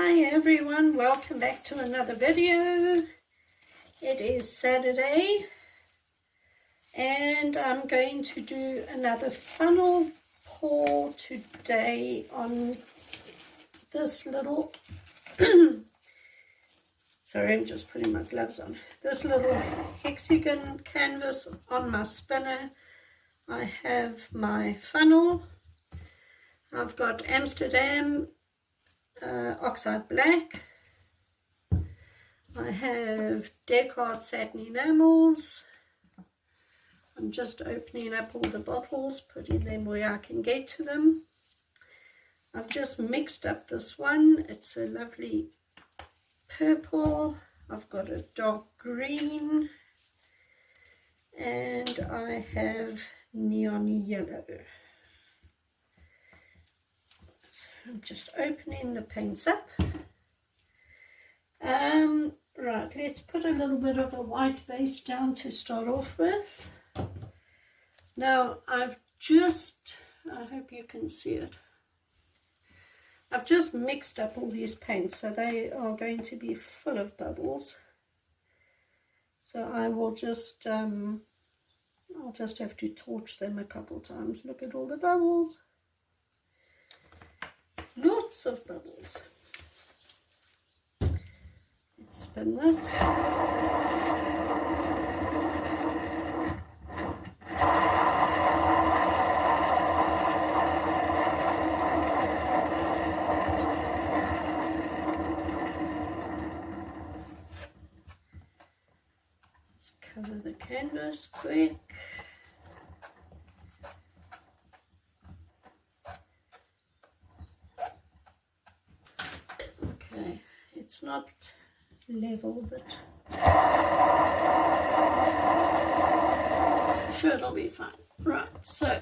Hi everyone, welcome back to another video. It is Saturday and I'm going to do another funnel pour today on this little sorry, I'm just putting my gloves on. This little hexagon canvas on my spinner. I have my funnel. I've got Amsterdam oxide black. I have Descartes satin enamels. I'm just opening up all the bottles, putting them where I can get to them. I've just mixed up this one. It's a lovely purple. I've got a dark green and I have neon yellow. I'm just opening the paints up. Right, let's put a little bit of a white base down to start off with. Now I hope you can see it. I've just mixed up all these paints, so they are going to be full of bubbles. So I will just, I'll just have to torch them a couple times. Look at all the bubbles. Lots of bubbles. Let's spin this. Let's cover the canvas quick. It's not level, but I'm sure it'll be fine. Right, so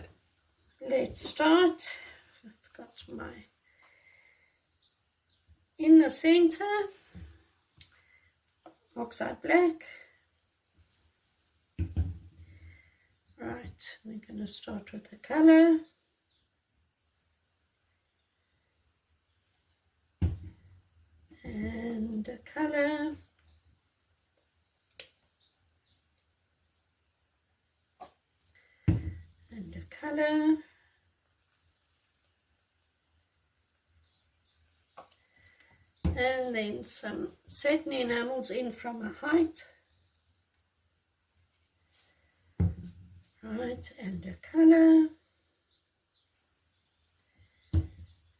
let's start. I've got my in the center oxide black. Right, we're going to start with the color. And a color, and a color, and then some satin enamels in from a height, right, and a color,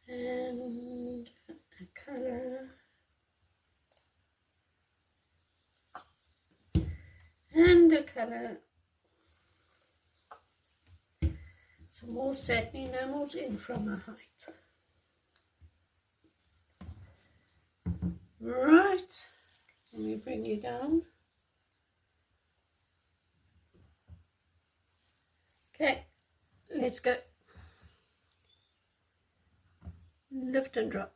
and a color. And a color, some more satin enamels in from a height. Right, let me bring you down. Okay, let's go. Lift and drop.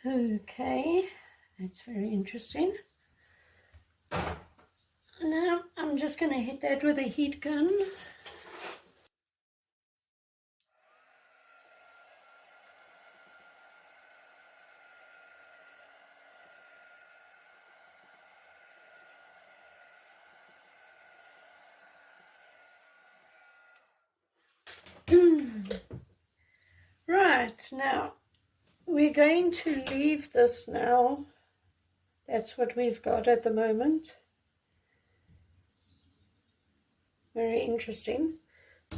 Okay, that's very interesting. Now I'm just going to hit that with a heat gun. Right, now we're going to leave this now. That's what we've got at the moment. Very interesting.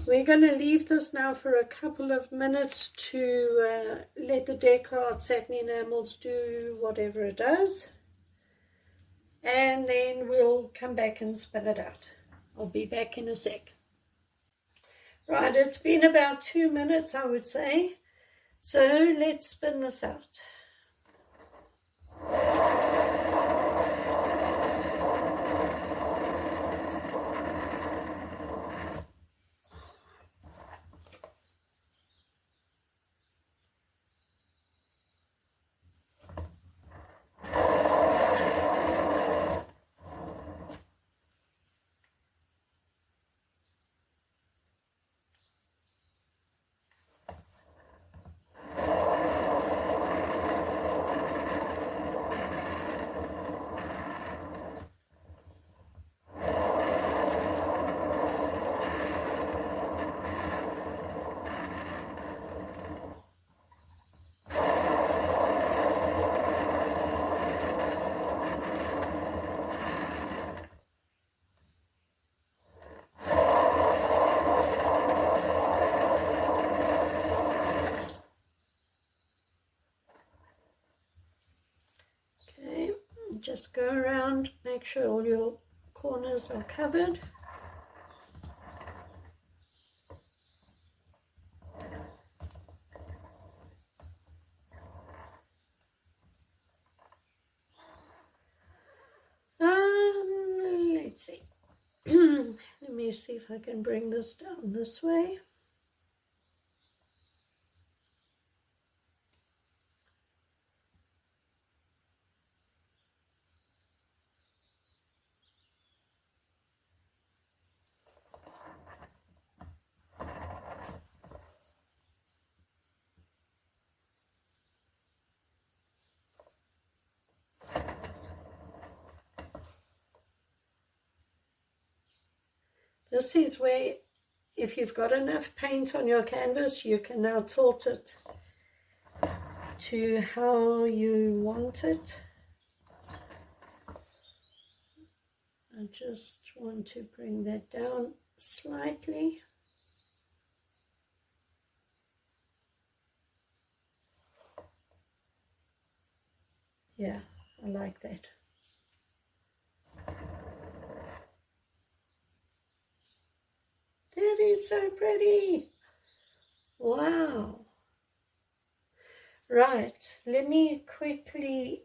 We're going to leave this now for a couple of minutes to let the Descartes satin enamels do whatever it does. And then we'll come back and spin it out. I'll be back in a sec. Right, it's been about 2 minutes, I would say. So let's spin this out. Just go around, make sure all your corners are covered. Let's see. Let me see if I can bring this down this way. This is where, if you've got enough paint on your canvas, you can now tilt it to how you want it. I just want to bring that down slightly. Yeah, I like that. That is so pretty. Wow. Right, let me quickly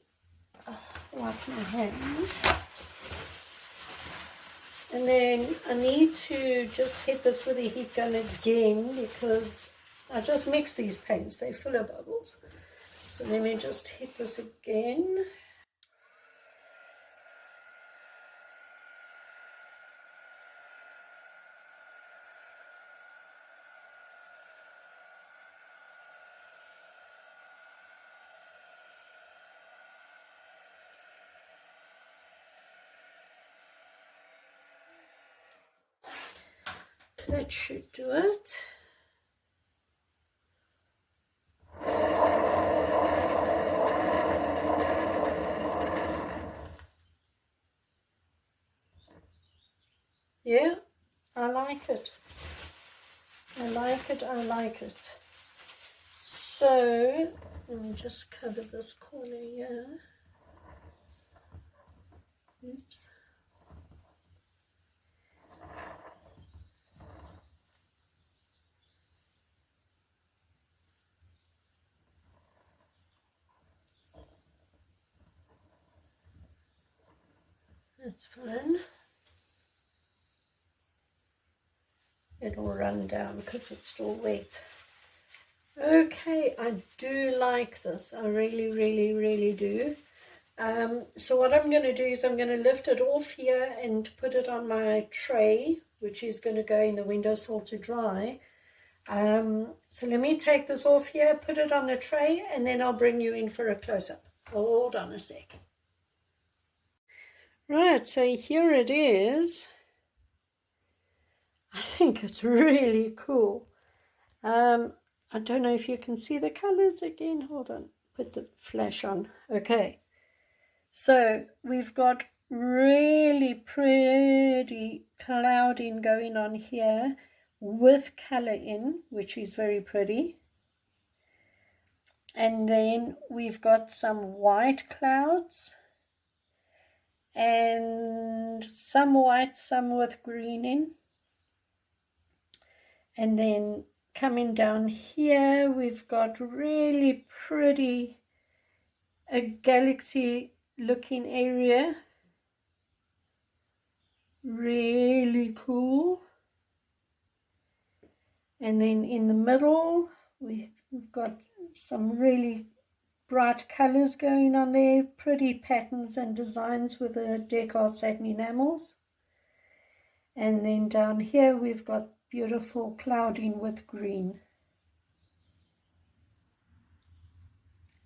wipe my hands. And then I need to just hit this with a heat gun again because I just mix these paints. They're full of bubbles. So let me just hit this again. That should do it. Yeah, I like it. I like it, I like it. So, let me just cover this corner here. Oops. That's fine. It'll run down because it's still wet. Okay, I do like this. I really, really, really do. So what I'm going to do is I'm going to lift it off here and put it on my tray, which is going to go in the windowsill to dry. So let me take this off here, put it on the tray, and then I'll bring you in for a close-up. Hold on a sec. Right, so here it is. I think it's really cool. I don't know if you can see the colors again. Hold on, put the flash on. Okay, so we've got really pretty clouding going on here with color in, which is very pretty. And then we've got some white clouds and some white, some with green in. And then coming down here, we've got really pretty, a galaxy looking area. Really cool. And then in the middle, we've got some really bright colors going on there, pretty patterns and designs with the Decart satin enamels. And then down here we've got beautiful clouding with green.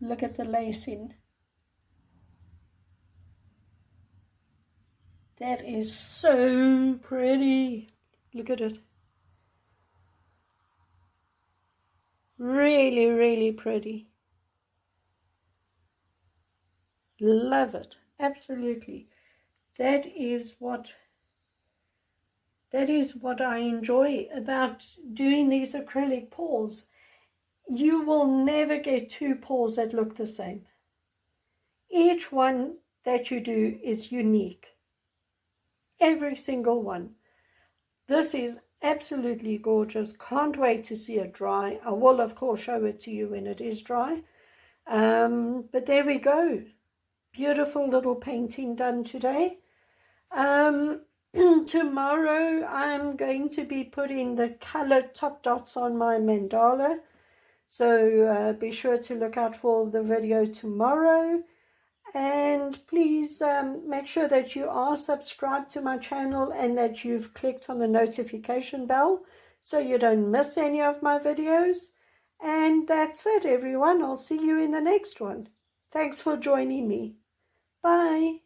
Look at the lacing. That is so pretty. Look at it. Really, really pretty. Love it. Absolutely. That is what I enjoy about doing these acrylic pours. You will never get two pours that look the same. Each one that you do is unique. Every single one. This is absolutely gorgeous. Can't wait to see it dry. I will of course show it to you when it is dry. But there we go. Beautiful little painting done today. Tomorrow I'm going to be putting the colored top dots on my mandala. So be sure to look out for the video tomorrow. And please make sure that you are subscribed to my channel and that you've clicked on the notification bell so you don't miss any of my videos. And that's it, everyone. I'll see you in the next one. Thanks for joining me. Bye.